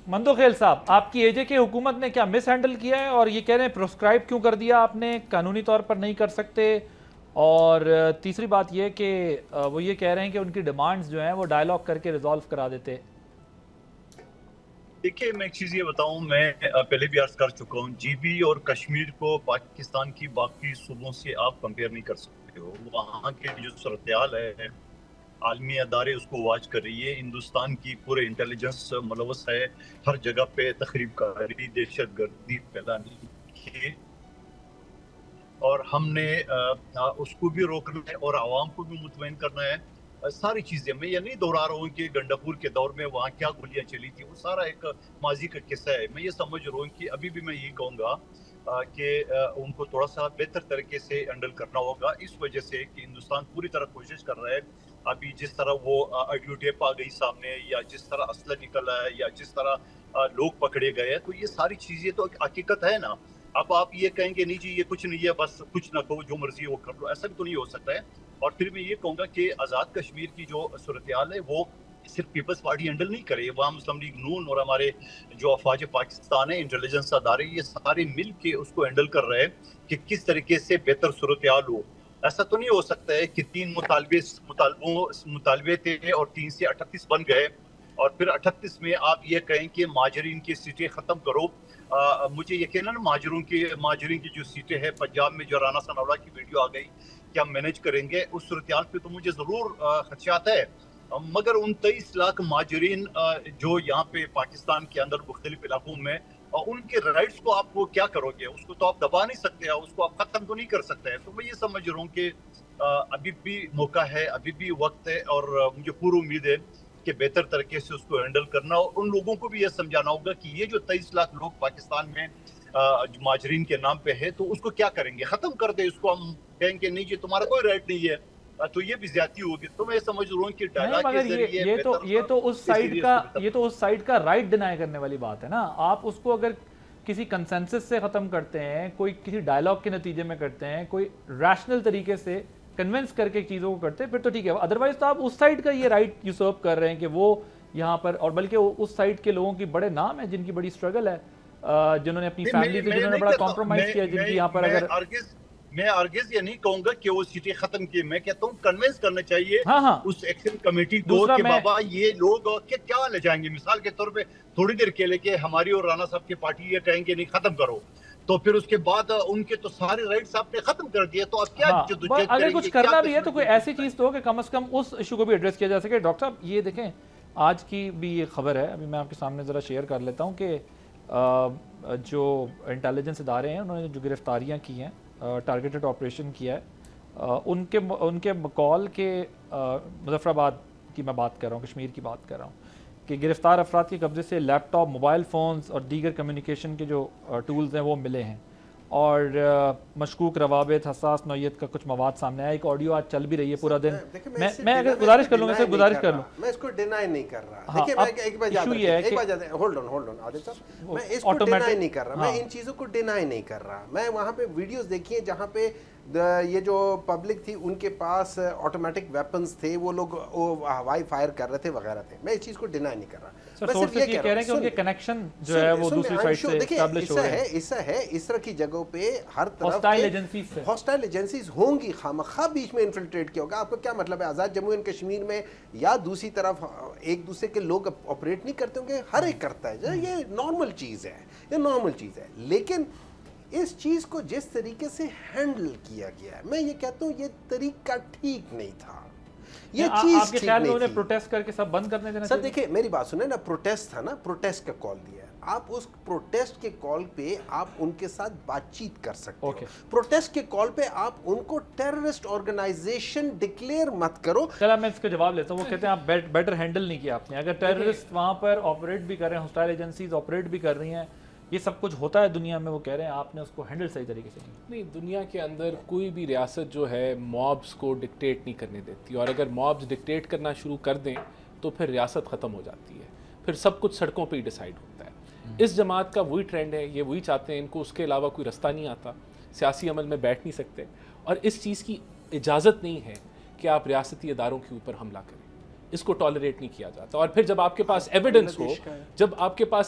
मंदोखेल साहब, आपकी एजे की हुकूमत ने क्या मिस हैंडल किया है, और ये कह रहे हैं प्रोस्क्राइब क्यों कर दिया आपने, कानूनी तौर पर नहीं कर सकते। और तीसरी बात ये कि वो ये कह रहे हैं कि उनकी डिमांड्स जो हैं वो डायलॉग करके रिजॉल्व करा देते। देखिए, मैं एक चीज़ ये बताऊं, मैं पहले भी अर्ज कर चुका हूं, जीबी और कश्मीर को पाकिस्तान की बाकी सूबों से आप कंपेयर नहीं कर सकते हो। वहाँ के जो सूरत-ए-हाल है, आलमी अदारे उसको वाच कर रही है, हिंदुस्तान की पूरे इंटेलिजेंस मुलवस है, हर जगह पे तखरीबकारी, दहशत गर्दी फैलाने की, और हमने उसको भी रोकना है और आवाम को भी मुतमईन करना है। सारी चीज़ें, मैं ये नहीं दोहरा रहा हूँ कि गंडापुर के दौर में वहाँ क्या गोलियाँ चली थी, वो सारा एक माजी का किस्सा है। मैं ये समझ रहा हूँ कि अभी भी मैं यही कहूँगा कि उनको थोड़ा सा बेहतर तरीके से हैंडल करना होगा, इस वजह से कि हिंदुस्तान पूरी तरह कोशिश कर रहा है। अभी जिस तरह वो ऑडियो टेप आ गई सामने, या जिस तरह असला निकला है, या जिस तरह लोग पकड़े गए हैं, तो ये सारी चीज़ें तो हकीकत है ना। अब आप ये कहेंगे नहीं जी ये कुछ नहीं है, बस कुछ ना कहो, जो मर्जी वो कर लो, ऐसा भी तो नहीं हो सकता है। और फिर मैं ये कहूँगा कि आज़ाद कश्मीर की जो सूरत-ए-हाल है, वो सिर्फ पीपल्स पार्टी हैंडल नहीं करे, वहाँ मुस्लिम लीग नून और हमारे जो अफवाज पाकिस्तान है, इंटेलिजेंस अदारे, ये सारे मिल के उसको हैंडल कर रहे हैं कि किस तरीके से बेहतर सूरत-ए-हाल हो। ऐसा तो नहीं हो सकता है कि 3 मुतालबे थे और 3 से 38 बन गए, और फिर 38 में आप ये कहें कि माजरीन की सीटें ख़त्म करो। मुझे यकीनन माजरीन की जो सीटें हैं पंजाब में, जो राना सनाउल्लाह की वीडियो आ गई, क्या मैनेज करेंगे, उस सूरत-ए-हाल पे तो मुझे ज़रूर खदशात है। मगर उन 23 लाख माजरीन जो यहाँ पे पाकिस्तान के अंदर मुख्तलिफ इलाकों में, उनके राइट्स को आप वो क्या करोगे? उसको तो आप दबा नहीं सकते, उसको आप ख़त्म तो नहीं कर सकते हैं। तो मैं ये समझ रहा हूँ कि अभी भी मौका है, अभी भी वक्त है, और मुझे पूरी उम्मीद है कि बेहतर तरीके से उसको हैंडल करना, और उन लोगों को भी ये समझाना होगा कि ये जो 23 लाख लोग पाकिस्तान में माजरीन के नाम पे है, तो उसको क्या करेंगे? ख़त्म कर दे इसको। हम कहेंगे नहीं जी तुम्हारा कोई राइट नहीं है, तो ये भी ज्यादती होगी। तो मैं समझ रहा हूँ कि नहीं, डायलॉग के मगर जरिए ये तो उस साइड का राइट डिनाई करने वाली बात है ना। आप उसको अगर किसी कंसेंसस से ख़त्म करते हैं, कोई किसी डायलॉग के नतीजे में करते हैं, कोई रैशनल तरीके से कन्विंस करके चीज़ों को करते हैं, फिर तो ठीक है। अदरवाइज तो आप उस साइड का ये राइट यूसर्व कर रहे हैं कि वो यहाँ पर, और बल्कि उस साइड के लोगों की बड़े नाम है जिनकी बड़ी स्ट्रगल है, जिन्होंने अपनी फैमिली से जिन्होंने बड़ा कॉम्प्रोमाइज़ किया, जिनकी यहाँ पर अगर मैं आर्गिज ये नहीं कहूंगा कि वो सीटें खत्म की। मैं कहता हूँ कन्विंस करना चाहिए हाँ हाँ उस एक्शन कमेटी को कि बाबा ये लोग क्या ले जाएंगे। मिसाल के तौर पे थोड़ी देर के लिए कि हमारी और राणा साहब की पार्टी ये कहेंगे नहीं खत्म करो, तो फिर उसके बाद उनके तो सारे राइट्स आपने खत्म कर दिए, तो आप क्या जद्दोजहद अगर कुछ करना भी है तो कोई ऐसी चीज़ तो हो कि कम से कम उस इशू को भी एड्रेस किया जा सके। डॉक्टर साहब ये देखें, आज की भी ये खबर है, अभी मैं आपके सामने ज़रा शेयर कर लेता हूँ कि जो इंटेलिजेंस इदारे हैं उन्होंने जो गिरफ्तारियाँ की हैं, टारगेटेड ऑपरेशन किया है, उनके बकौल के मुजफ्फराबाद की मैं बात कर रहा हूँ, कश्मीर की बात कर रहा हूँ, कि गिरफ्तार अफराद के कब्जे से लैपटॉप, मोबाइल फ़ोन्स और दीगर कम्युनिकेशन के जो टूल्स हैं वो मिले हैं, और मशकूक रवाबित, हसास नौयत का कुछ मवाद सामने आया। एक ऑडियो आज चल भी रही है पूरा दिन। मैं अगर गुजारिश कर लूँगा, सर गुजारिश कर लूँ, मैं इसको डिनाई नहीं कर रहा। हाँ, देखिए एक बार होल्ड ऑन आदित्य साहब, मैं इसको डिनाई नहीं कर रहा, मैं इन चीज़ों को डिनाई नहीं कर रहा। मैं वहाँ पे वीडियोस देखी हैं जहाँ पे ये जो पब्लिक थी उनके पास ऑटोमेटिक वेपन्स थे, वो लोग हवाई फायर कर रहे थे वगैरह थे। मैं इस चीज़ को डिनाई नहीं कर रहा। मैं सिर्फ ये कह रहे हैं कि उनके कनेक्शन जो है वो दूसरी साइड से एस्टैब्लिश हो रहे हैं। ऐसा है इस तरह की जगहों पे हर तरफ हॉस्टाइल एजेंसीज होंगी, खामखा बीच में इन्फिल्ट्रेट किया होगा। आपको क्या मतलब है, आज़ाद जम्मू एंड कश्मीर में या दूसरी तरफ एक दूसरे के लोग ऑपरेट नहीं करते होंगे? हर एक करता है, ये नॉर्मल चीज़ है, ये नॉर्मल चीज़ है। लेकिन इस चीज़ को जिस तरीके से हैंडल किया गया है, मैं ये कहता हूँ ये तरीका ठीक नहीं था। ये चीज़ आपके ख्याल में उन्हें प्रोटेस्ट करके सब बंद करने देना चाहिए? सर देखिए मेरी बात सुने ना, प्रोटेस्ट था ना, प्रोटेस्ट का कॉल दिया है, आप उस प्रोटेस्ट के कॉल पे आप उनके साथ बातचीत कर सकते हो। प्रोटेस्ट के कॉल पे आप उनको टेररिस्ट ऑर्गेनाइजेशन डिक्लेयर मत करो। चला मैं इसका जवाब लेता हूँ। वो कहते हैं आप बेटर हैंडल नहीं किया आपने। अगर टेररिस्ट वहाँ पर ऑपरेट भी कर रहे हैं, हॉस्टाइल एजेंसीज ऑपरेट भी कर रही हैं, ये सब कुछ होता है दुनिया में, वो कह रहे हैं आपने उसको हैंडल सही तरीके से नहीं। दुनिया के अंदर कोई भी रियासत जो है मॉब्स को डिक्टेट नहीं करने देती, और अगर मॉब्स डिक्टेट करना शुरू कर दें तो फिर रियासत ख़त्म हो जाती है, फिर सब कुछ सड़कों पे ही डिसाइड होता है। इस जमात का वही ट्रेंड है, ये वही चाहते हैं, इनको उसके अलावा कोई रास्ता नहीं आता, सियासी अमल में बैठ नहीं सकते, और इस चीज़ की इजाज़त नहीं है कि आप रियासती इदारों के ऊपर हमला करें। اس کو ٹالریٹ نہیں کیا جاتا. اور پھر جب آپ کے پاس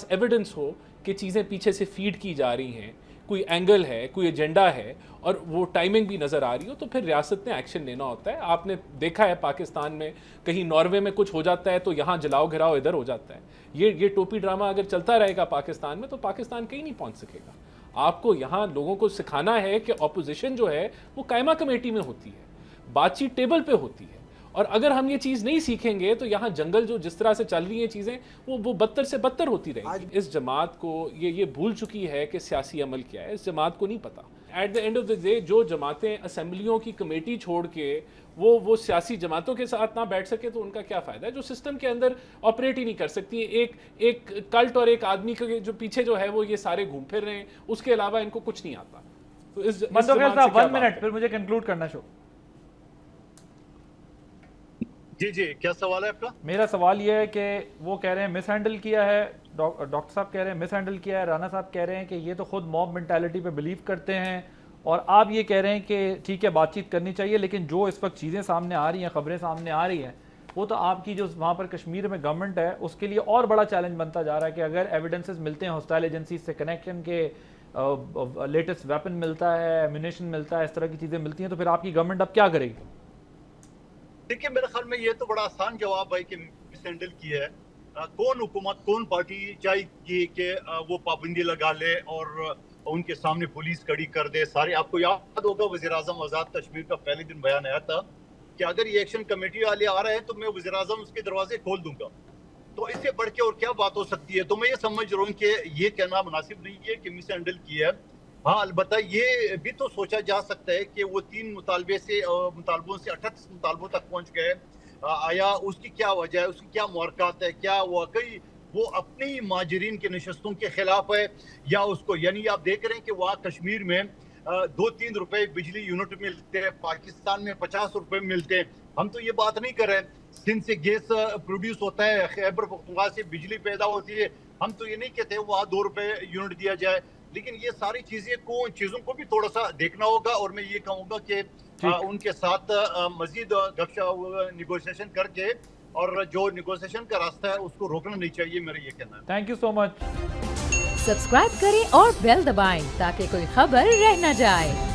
ایویڈنس ہو کہ چیزیں پیچھے سے فیڈ کی جا رہی ہیں, کوئی اینگل ہے, کوئی ایجنڈا ہے, اور وہ ٹائمنگ بھی نظر آ رہی ہو, تو پھر ریاست نے ایکشن لینا ہوتا ہے. آپ نے دیکھا ہے پاکستان میں کہیں ناروے میں کچھ ہو جاتا ہے تو یہاں جلاؤ گھراؤ ادھر ہو جاتا ہے. یہ ٹوپی ڈرامہ اگر چلتا رہے گا پاکستان میں تو پاکستان کہیں نہیں پہنچ سکے گا. آپ کو یہاں لوگوں کو سکھانا ہے کہ اپوزیشن جو ہے وہ قائمہ کمیٹی میں ہوتی ہے, بات چیت ٹیبل پہ ہوتی ہے. اور اگر ہم یہ چیز نہیں سیکھیں گے تو یہاں جنگل جو جس طرح سے چل رہی ہیں چیزیں وہ بدتر سے بدتر ہوتی رہے گی. اس جماعت کو یہ بھول چکی ہے کہ سیاسی عمل کیا ہے. اس جماعت کو نہیں پتا. At the end of the day جو جماعتیں اسمبلیوں کی کمیٹی چھوڑ کے وہ سیاسی جماعتوں کے ساتھ نہ بیٹھ سکے تو ان کا کیا فائدہ ہے, جو سسٹم کے اندر آپریٹ ہی نہیں کر سکتی. ایک کلٹ اور ایک آدمی کے جو پیچھے جو ہے وہ یہ سارے گھوم پھر رہے ہیں, اس کے علاوہ ان کو کچھ نہیں آتا. تو اس منتوخیل صاحب 1 منٹ پھر مجھے کنکلوڈ کرنا شو. جی کیا سوال ہے آپ کا؟ میرا سوال یہ ہے کہ وہ کہہ رہے ہیں مس ہینڈل کیا ہے, ڈاکٹر صاحب کہہ رہے ہیں مس ہینڈل کیا ہے, رانا صاحب کہہ رہے ہیں کہ یہ تو خود موب مینٹیلٹی پہ بلیو کرتے ہیں, اور آپ یہ کہہ رہے ہیں کہ ٹھیک ہے بات چیت کرنی چاہیے, لیکن جو اس وقت چیزیں سامنے آ رہی ہیں, خبریں سامنے آ رہی ہیں, وہ تو آپ کی جو وہاں پر کشمیر میں گورنمنٹ ہے اس کے لیے اور بڑا چیلنج بنتا جا رہا ہے کہ اگر ایویڈنسز ملتے ہیں ہاسٹائل ایجنسیز سے کنیکشن کے, لیٹسٹ ویپن ملتا ہے, ایمونیشن ملتا ہے, اس طرح کی چیزیں ملتی ہیں, تو پھر آپ کی گورنمنٹ اب کیا کرے گی؟ دیکھیے میرے خیال میں یہ تو بڑا آسان جواب ہے کہ مس ہینڈل کیا ہے. کون حکومت کون پارٹی چاہیے کہ وہ پابندی لگا لے اور ان کے سامنے پولیس کھڑی کر دے. سارے آپ کو یاد ہوگا وزیر اعظم آزاد کشمیر کا پہلے دن بیان آیا تھا کہ اگر یہ ایکشن کمیٹی والے آ رہے ہیں تو میں وزیر اعظم اس کے دروازے کھول دوں گا. تو اس سے بڑھ کے اور کیا بات ہو سکتی ہے؟ تو میں یہ سمجھ رہا ہوں کہ یہ کہنا مناسب نہیں ہے کہ مس ہینڈل کیا ہے. ہاں البتہ یہ بھی تو سوچا جا سکتا ہے کہ وہ 3 مطالبوں سے 38 مطالبوں تک پہنچ گئے. آیا اس کی کیا وجہ ہے, اس کی کیا محرکات ہے, کیا واقعی وہ اپنی مہاجرین کے نشستوں کے خلاف ہے یا اس کو, یعنی آپ دیکھ رہے ہیں کہ وہاں کشمیر میں 2-3 روپے بجلی یونٹ ملتے ہیں, پاکستان میں 50 روپے ملتے ہیں. ہم تو یہ بات نہیں کر رہے ہیں سندھ سے گیس پروڈیوس ہوتا ہے, خیبر پختونخوا سے بجلی پیدا ہوتی ہے, ہم تو یہ نہیں کہتے وہاں 2 روپے یونٹ دیا جائے. لیکن یہ ساری چیزوں کو بھی تھوڑا سا دیکھنا ہوگا, اور میں یہ کہوں گا کہ ان کے ساتھ مزید نیگوشیشن کر کے, اور جو نیگوشیشن کا راستہ ہے اس کو روکنا نہیں چاہیے, میرا یہ کہنا ہے. Thank you so much. Subscribe کریں اور بیل دبائیں تاکہ کوئی خبر رہ نہ جائے.